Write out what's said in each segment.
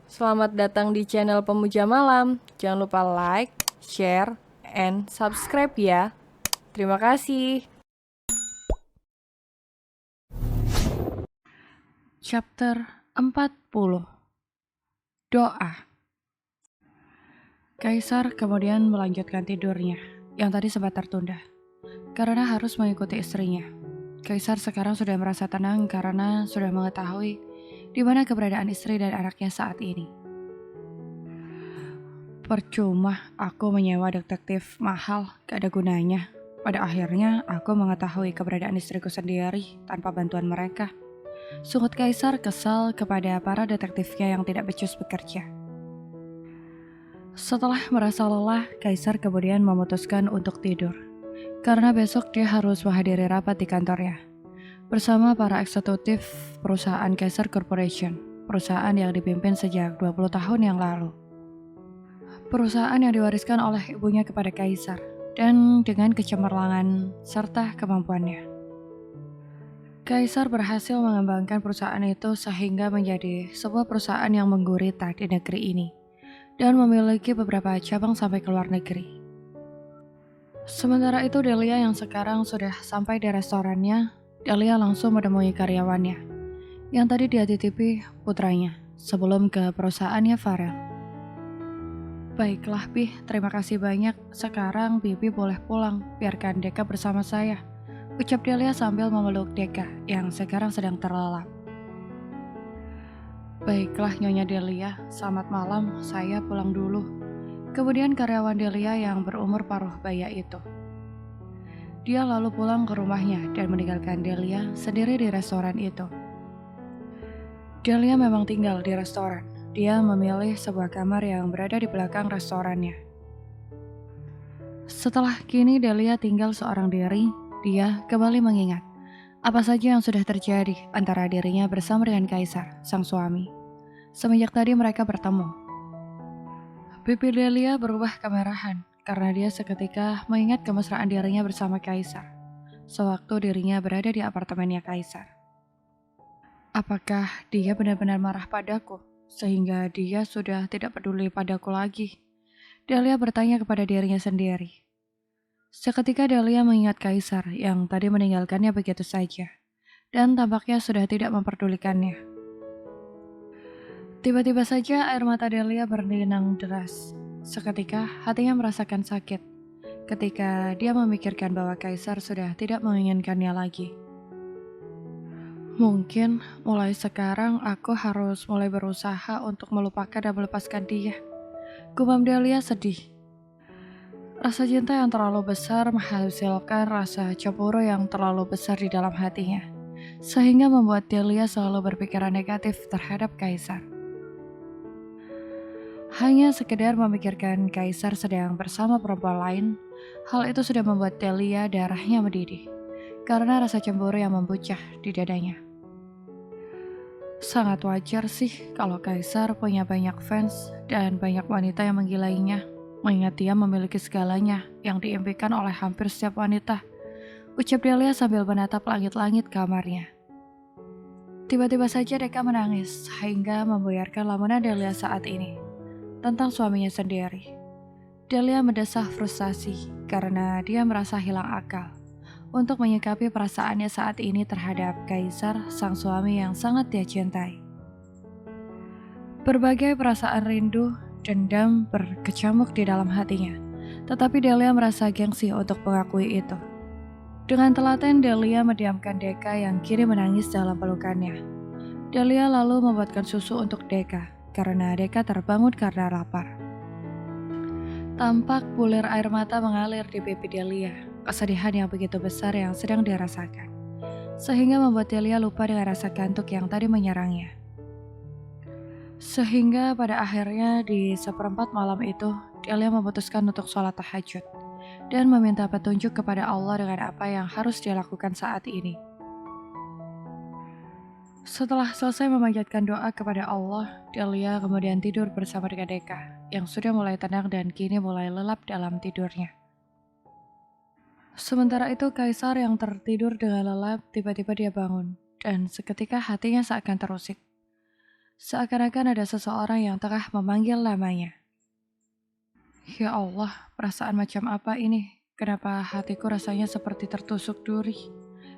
Selamat datang di channel Pemuja Malam. Jangan lupa like, share, and subscribe ya. Terima kasih. Chapter 40. Doa. Kaisar kemudian melanjutkan tidurnya, yang tadi sempat tertunda, karena harus mengikuti istrinya. Kaisar sekarang sudah merasa tenang karena sudah mengetahui di mana keberadaan istri dan anaknya saat ini. Percuma aku menyewa detektif mahal, gak ada gunanya. Pada akhirnya, aku mengetahui keberadaan istriku sendiri tanpa bantuan mereka. Sungut Kaisar kesal kepada para detektifnya yang tidak becus bekerja. Setelah merasa lelah, Kaisar kemudian memutuskan untuk tidur. Karena besok dia harus menghadiri rapat di kantornya. Bersama para eksekutif perusahaan Kaisar Corporation, perusahaan yang dipimpin sejak 20 tahun yang lalu. Perusahaan yang diwariskan oleh ibunya kepada Kaisar, dan dengan kecemerlangan serta kemampuannya. Kaisar berhasil mengembangkan perusahaan itu sehingga menjadi sebuah perusahaan yang menggurita di negeri ini dan memiliki beberapa cabang sampai ke luar negeri. Sementara itu Delia yang sekarang sudah sampai di restorannya, Delia langsung menemui karyawannya yang tadi dia titipi putranya sebelum ke perusahaannya Farel. Baiklah Pi, terima kasih banyak. Sekarang Bibi boleh pulang, biarkan Deka bersama saya, ucap Delia sambil memeluk Deka yang sekarang sedang terlelap. Baiklah Nyonya Delia, selamat malam, saya pulang dulu. Kemudian karyawan Delia yang berumur paruh baya itu. Dia lalu pulang ke rumahnya dan meninggalkan Delia sendiri di restoran itu. Delia memang tinggal di restoran. Dia memilih sebuah kamar yang berada di belakang restorannya. Setelah kini Delia tinggal seorang diri, dia kembali mengingat apa saja yang sudah terjadi antara dirinya bersama dengan Kaisar, sang suami. Semenjak tadi mereka bertemu. Pipi Delia berubah kemerahan karena dia seketika mengingat kemesraan dirinya bersama Kaisar, sewaktu dirinya berada di apartemennya Kaisar. Apakah dia benar-benar marah padaku, sehingga dia sudah tidak peduli padaku lagi? Delia bertanya kepada dirinya sendiri. Seketika Delia mengingat Kaisar yang tadi meninggalkannya begitu saja, dan tampaknya sudah tidak memperdulikannya. Tiba-tiba saja air mata Delia berlinang deras. Seketika hatinya merasakan sakit ketika dia memikirkan bahwa Kaisar sudah tidak menginginkannya lagi. Mungkin mulai sekarang aku harus mulai berusaha untuk melupakan dan melepaskan dia. Gumam Delia sedih. Rasa cinta yang terlalu besar menghasilkan rasa cemburu yang terlalu besar di dalam hatinya, sehingga membuat Delia selalu berpikiran negatif terhadap Kaisar. Hanya sekedar memikirkan Kaisar sedang bersama perempuan lain, hal itu sudah membuat Delia darahnya mendidih, karena rasa cemburu yang membuncah di dadanya. Sangat wajar sih kalau Kaisar punya banyak fans dan banyak wanita yang menggilainya, mengingat dia memiliki segalanya yang diimpikan oleh hampir setiap wanita, ucap Delia sambil menatap langit-langit kamarnya. Tiba-tiba saja Deka menangis sehingga membuyarkan lamunan Delia saat ini tentang suaminya sendiri. Delia mendesah frustasi karena dia merasa hilang akal untuk menyikapi perasaannya saat ini terhadap Kaisar, sang suami yang sangat dia cintai. Berbagai perasaan rindu, dendam berkecamuk di dalam hatinya, tetapi Delia merasa gengsi untuk mengakui itu. Dengan telaten Delia mendiamkan Deka yang kini menangis dalam pelukannya. Delia lalu membuatkan susu untuk Deka, karena Deka terbangun karena lapar. Tampak bulir air mata mengalir di pipi Delia, kesedihan yang begitu besar yang sedang dirasakan, sehingga membuat Delia lupa dengan rasa kantuk yang tadi menyerangnya. Sehingga pada akhirnya di seperempat malam itu, Delia memutuskan untuk sholat tahajud dan meminta petunjuk kepada Allah dengan apa yang harus dia lakukan saat ini. Setelah selesai memanjatkan doa kepada Allah, Delia kemudian tidur bersama dengan Deka yang sudah mulai tenang dan kini mulai lelap dalam tidurnya. Sementara itu Kaisar yang tertidur dengan lelap tiba-tiba dia bangun dan seketika hatinya seakan terusik. Seakan-akan ada seseorang yang tengah memanggil namanya. Ya Allah, perasaan macam apa ini? Kenapa hatiku rasanya seperti tertusuk duri?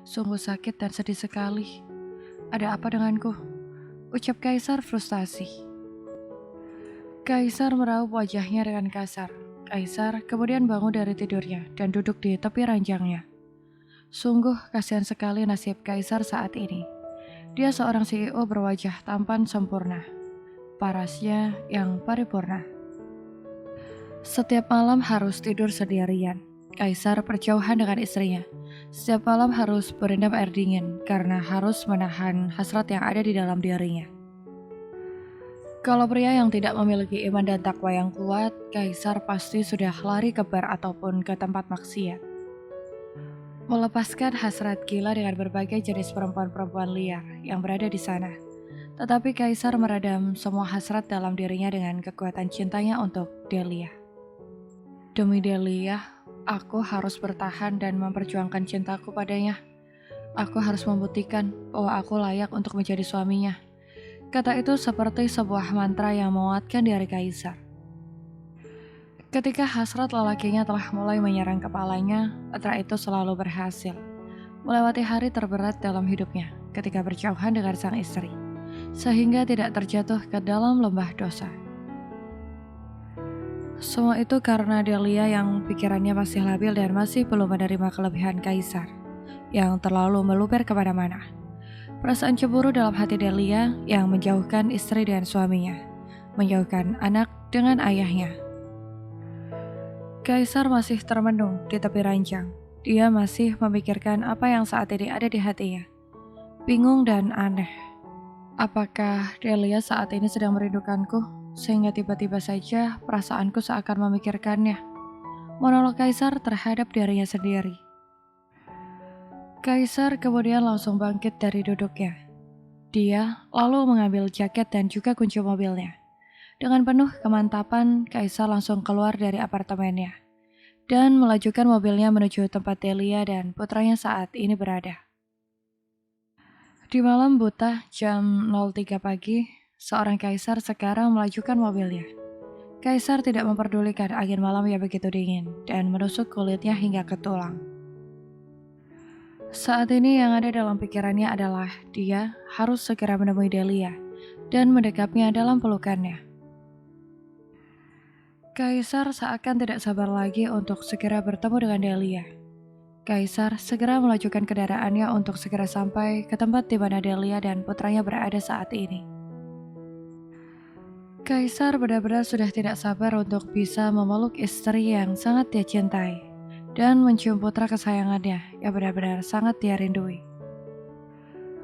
Sungguh sakit dan sedih sekali. Ada apa denganku? Ucap Kaisar frustasi. Kaisar meraup wajahnya dengan kasar. Kaisar kemudian bangun dari tidurnya dan duduk di tepi ranjangnya. Sungguh kasihan sekali nasib Kaisar saat ini. Dia seorang CEO berwajah tampan sempurna. Parasnya yang paripurna. Setiap malam harus tidur sendirian. Kaisar berjauhan dengan istrinya. Setiap malam harus berendam air dingin karena harus menahan hasrat yang ada di dalam dirinya. Kalau pria yang tidak memiliki iman dan takwa yang kuat, Kaisar pasti sudah lari ke bar ataupun ke tempat maksiat. Melepaskan hasrat gila dengan berbagai jenis perempuan-perempuan liar yang berada di sana. Tetapi Kaisar meredam semua hasrat dalam dirinya dengan kekuatan cintanya untuk Delia. Demi Delia, aku harus bertahan dan memperjuangkan cintaku padanya. Aku harus membuktikan bahwa aku layak untuk menjadi suaminya. Kata itu seperti sebuah mantra yang menguatkan diri Kaisar. Ketika hasrat lelakinya telah mulai menyerang kepalanya, mantra itu selalu berhasil melewati hari terberat dalam hidupnya ketika berjauhan dengan sang istri, sehingga tidak terjatuh ke dalam lembah dosa. Semua itu karena Delia yang pikirannya masih labil dan masih belum menerima kelebihan Kaisar, yang terlalu meluber kemana-mana. Perasaan cemburu dalam hati Delia yang menjauhkan istri dan suaminya, menjauhkan anak dengan ayahnya. Kaisar masih termenung di tepi ranjang. Dia masih memikirkan apa yang saat ini ada di hatinya. Bingung dan aneh. Apakah Delia saat ini sedang merindukanku, sehingga tiba-tiba saja perasaanku seakan memikirkannya. Monolog Kaisar terhadap dirinya sendiri. Kaisar kemudian langsung bangkit dari duduknya. Dia lalu mengambil jaket dan juga kunci mobilnya. Dengan penuh kemantapan, Kaisar langsung keluar dari apartemennya dan melajukan mobilnya menuju tempat Delia dan putranya saat ini berada. Di malam buta jam 03 pagi, seorang Kaisar sekarang melajukan mobilnya. Kaisar tidak memperdulikan angin malam yang begitu dingin dan menusuk kulitnya hingga ke tulang. Saat ini yang ada dalam pikirannya adalah dia harus segera menemui Delia dan mendekapnya dalam pelukannya. Kaisar seakan tidak sabar lagi untuk segera bertemu dengan Delia. Kaisar segera melajukan kendaraannya untuk segera sampai ke tempat di mana Delia dan putranya berada saat ini. Kaisar benar-benar sudah tidak sabar untuk bisa memeluk istri yang sangat dia cintai dan mencium putra kesayangannya yang benar-benar sangat dia rindui.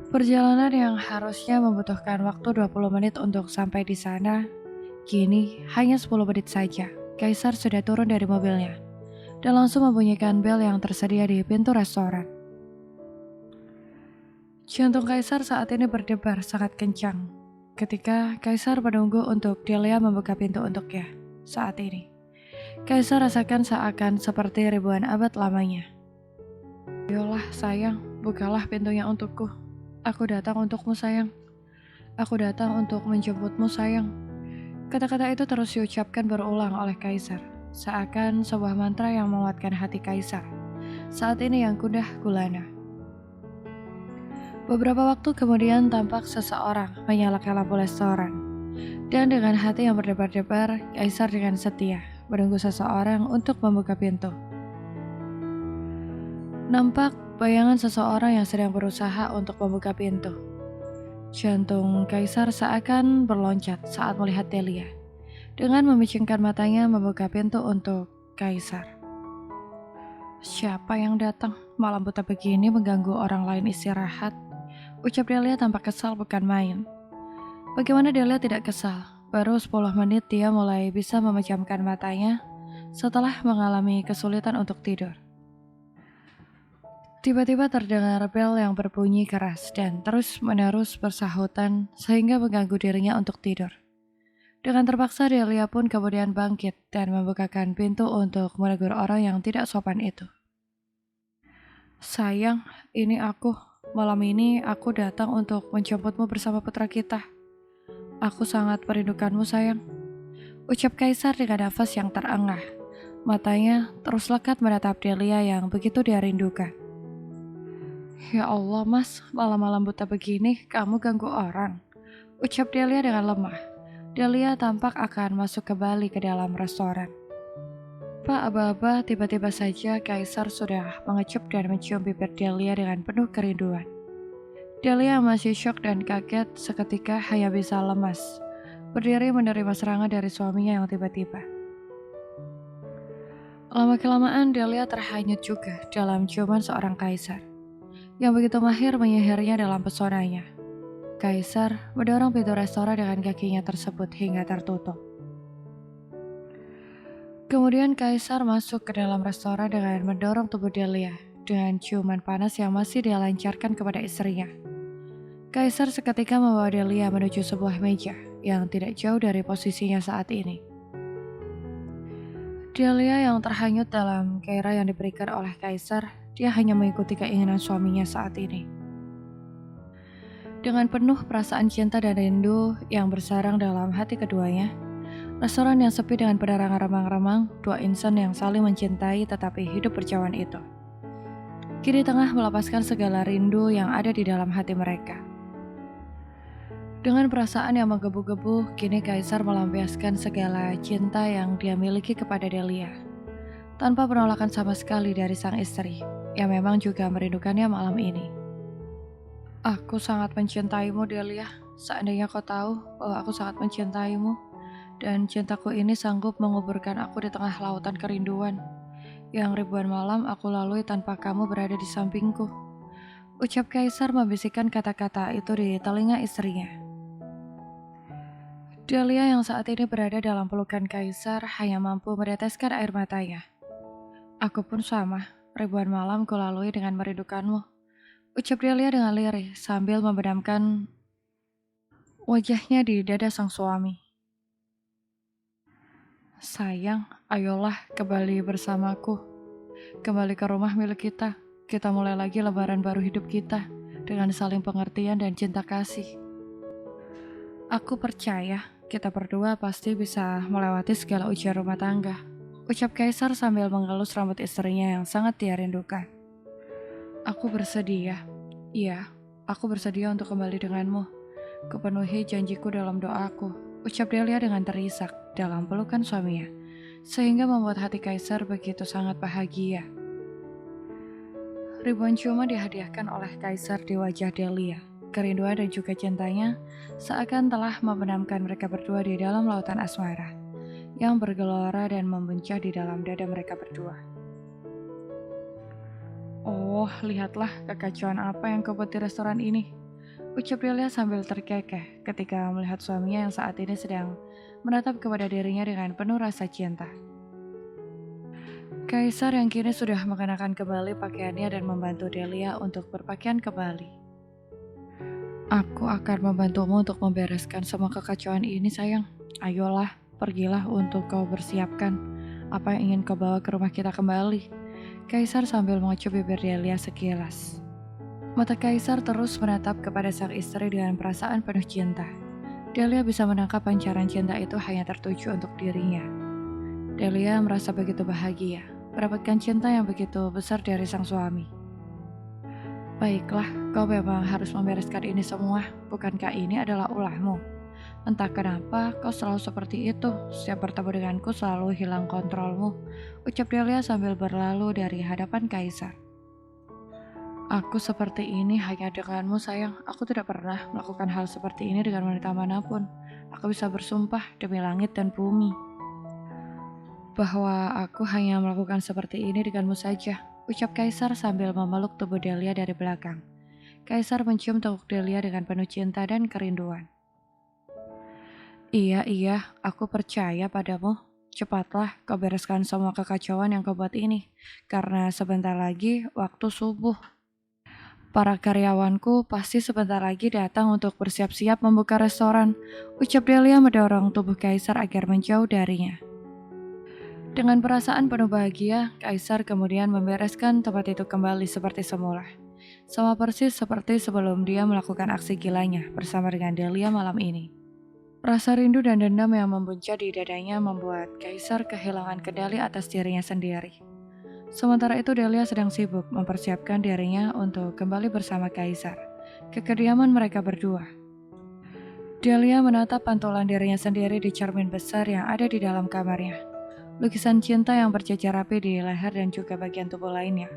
Perjalanan yang harusnya membutuhkan waktu 20 menit untuk sampai di sana, kini hanya 10 menit saja. Kaisar sudah turun dari mobilnya dan langsung membunyikan bel yang tersedia di pintu restoran. Jantung Kaisar saat ini berdebar sangat kencang ketika Kaisar menunggu untuk Delia membuka pintu untuknya saat ini. Kaisar rasakan seakan seperti ribuan abad lamanya. Ayolah sayang, bukalah pintunya untukku. Aku datang untukmu sayang. Aku datang untuk menjemputmu sayang. Kata-kata itu terus diucapkan berulang oleh Kaisar, seakan sebuah mantra yang menguatkan hati Kaisar. Saat ini yang gundah gulana. Beberapa waktu kemudian tampak seseorang menyalakan lampu restoran. Dan dengan hati yang berdebar-debar, Kaisar dengan setia menunggu seseorang untuk membuka pintu. Nampak bayangan seseorang yang sedang berusaha untuk membuka pintu. Jantung Kaisar seakan berloncat saat melihat Delia. Dengan memicingkan matanya membuka pintu untuk Kaisar. Siapa yang datang malam buta begini mengganggu orang lain istirahat? Ucap Delia tampak kesal bukan main. Bagaimana Delia tidak kesal? Baru 10 menit dia mulai bisa memejamkan matanya setelah mengalami kesulitan untuk tidur. Tiba-tiba terdengar bel yang berbunyi keras dan terus-menerus bersahutan sehingga mengganggu dirinya untuk tidur. Dengan terpaksa Delia pun kemudian bangkit dan membukakan pintu untuk menegur orang yang tidak sopan itu. Sayang, ini aku. Malam ini aku datang untuk menjemputmu bersama putra kita. Aku sangat merindukanmu sayang, ucap Kaisar dengan nafas yang terengah. Matanya terus lekat menatap Delia yang begitu dia rindukan. Ya Allah mas, malam-malam buta begini kamu ganggu orang, ucap Delia dengan lemah. Delia tampak akan masuk kembali ke dalam restoran. Pak aba-aba, tiba-tiba saja Kaisar sudah mengecup dan mencium bibir Delia dengan penuh kerinduan. Delia masih syok dan kaget, seketika hanya bisa lemas, berdiri menerima serangan dari suaminya yang tiba-tiba. Lama-kelamaan Delia terhanyut juga dalam ciuman seorang Kaisar, yang begitu mahir menyihirnya dalam pesonanya. Kaisar mendorong pintu restoran dengan kakinya tersebut hingga tertutup. Kemudian Kaisar masuk ke dalam restoran dengan mendorong tubuh Delia dengan ciuman panas yang masih dia lancarkan kepada istrinya. Kaisar seketika membawa Delia menuju sebuah meja yang tidak jauh dari posisinya saat ini. Delia yang terhanyut dalam gairah yang diberikan oleh Kaisar, dia hanya mengikuti keinginan suaminya saat ini. Dengan penuh perasaan cinta dan rindu yang bersarang dalam hati keduanya, restoran yang sepi dengan penerangan remang-remang, dua insan yang saling mencintai tetapi hidup berjauhan itu, kini tengah melepaskan segala rindu yang ada di dalam hati mereka. Dengan perasaan yang menggebu-gebu, kini Kaisar melampiaskan segala cinta yang dia miliki kepada Delia, tanpa penolakan sama sekali dari sang istri, yang memang juga merindukannya malam ini. Aku sangat mencintaimu, Delia. Seandainya kau tahu bahwa aku sangat mencintaimu, dan cintaku ini sanggup menguburkan aku di tengah lautan kerinduan, yang ribuan malam aku lalui tanpa kamu berada di sampingku, ucap Kaisar membisikkan kata-kata itu di telinga istrinya. Delia yang saat ini berada dalam pelukan Kaisar hanya mampu meneteskan air matanya. Aku pun sama, ribuan malam kulalui dengan merindukanmu, ucap Delia dengan lirih sambil membenamkan wajahnya di dada sang suami. Sayang, ayolah kembali bersamaku, kembali ke rumah milik kita. Kita mulai lagi lembaran baru hidup kita dengan saling pengertian dan cinta kasih. Aku percaya kita berdua pasti bisa melewati segala ujian rumah tangga, ucap Kaisar sambil mengelus rambut istrinya yang sangat dia rindukan. Aku bersedia, iya, aku bersedia untuk kembali denganmu. Kupenuhi janjiku dalam doaku, ucap Delia dengan terisak dalam pelukan suaminya, sehingga membuat hati Kaisar begitu sangat bahagia. Ribuan ciuman dihadiahkan oleh Kaisar di wajah Delia. Kerinduan dan juga cintanya seakan telah membenamkan mereka berdua di dalam lautan asmara yang bergelora dan membuncah di dalam dada mereka berdua. Oh, lihatlah kekacauan apa yang kau buat di restoran ini, ucap Delia sambil terkekeh ketika melihat suaminya yang saat ini sedang menatap kepada dirinya dengan penuh rasa cinta. Kaisar yang kini sudah mengenakan kembali pakaiannya dan membantu Delia untuk berpakaian kembali. Aku akan membantumu untuk membereskan semua kekacauan ini, sayang. Ayolah, pergilah untuk kau bersiapkan apa yang ingin kau bawa ke rumah kita kembali, Kaisar sambil mengecup bibir Delia sekilas. Mata Kaisar terus menatap kepada sang istri dengan perasaan penuh cinta. Delia bisa menangkap pancaran cinta itu hanya tertuju untuk dirinya. Delia merasa begitu bahagia mendapatkan cinta yang begitu besar dari sang suami. Baiklah, kau memang harus membereskan ini semua. Bukankah ini adalah ulahmu? Entah kenapa kau selalu seperti itu. Setiap bertemu denganku selalu hilang kontrolmu, ucap Delia sambil berlalu dari hadapan Kaisar. Aku seperti ini hanya denganmu, sayang. Aku tidak pernah melakukan hal seperti ini dengan wanita manapun. Aku bisa bersumpah demi langit dan bumi bahwa aku hanya melakukan seperti ini denganmu saja, ucap Kaisar sambil memeluk tubuh Delia dari belakang. Kaisar mencium tengkuk Delia dengan penuh cinta dan kerinduan. Iya, aku percaya padamu. Cepatlah kau bereskan semua kekacauan yang kau buat ini, karena sebentar lagi waktu subuh. Para karyawanku pasti sebentar lagi datang untuk bersiap-siap membuka restoran, ucap Delia mendorong tubuh Kaisar agar menjauh darinya. Dengan perasaan penuh bahagia, Kaisar kemudian membereskan tempat itu kembali seperti semula. Sama persis seperti sebelum dia melakukan aksi gilanya bersama dengan Delia malam ini. Rasa rindu dan dendam yang membuncah di dadanya membuat Kaisar kehilangan kendali atas dirinya sendiri. Sementara itu Delia sedang sibuk mempersiapkan dirinya untuk kembali bersama Kaisar ke kediaman mereka berdua. Delia menatap pantulan dirinya sendiri di cermin besar yang ada di dalam kamarnya. Lukisan cinta yang berjajar rapi di leher dan juga bagian tubuh lainnya.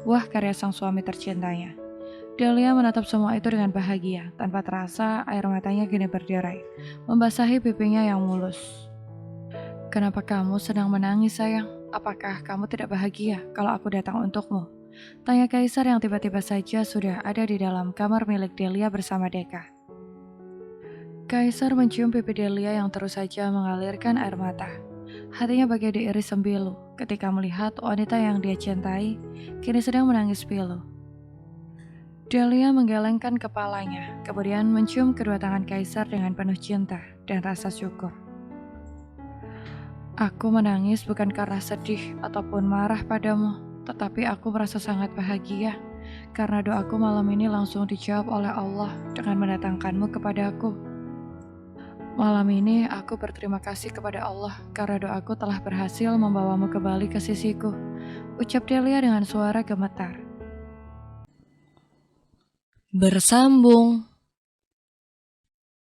Wah, karya sang suami tercintanya. Delia menatap semua itu dengan bahagia, tanpa terasa air matanya kini berderai, membasahi pipinya yang mulus. Kenapa kamu sedang menangis, sayang? Apakah kamu tidak bahagia kalau aku datang untukmu? Tanya Kaisar yang tiba-tiba saja sudah ada di dalam kamar milik Delia bersama Deka. Kaisar mencium pipi Delia yang terus saja mengalirkan air mata. Hatinya bagai diiris sembilu ketika melihat wanita yang dia cintai kini sedang menangis pilu. Delia menggelengkan kepalanya, kemudian mencium kedua tangan Kaisar dengan penuh cinta dan rasa syukur. Aku menangis bukan karena sedih ataupun marah padamu, tetapi aku merasa sangat bahagia karena doaku malam ini langsung dijawab oleh Allah dengan mendatangkanmu kepadaku. Malam ini aku berterima kasih kepada Allah karena doaku telah berhasil membawamu kembali ke sisiku, ucap Delia dengan suara gemetar. Bersambung.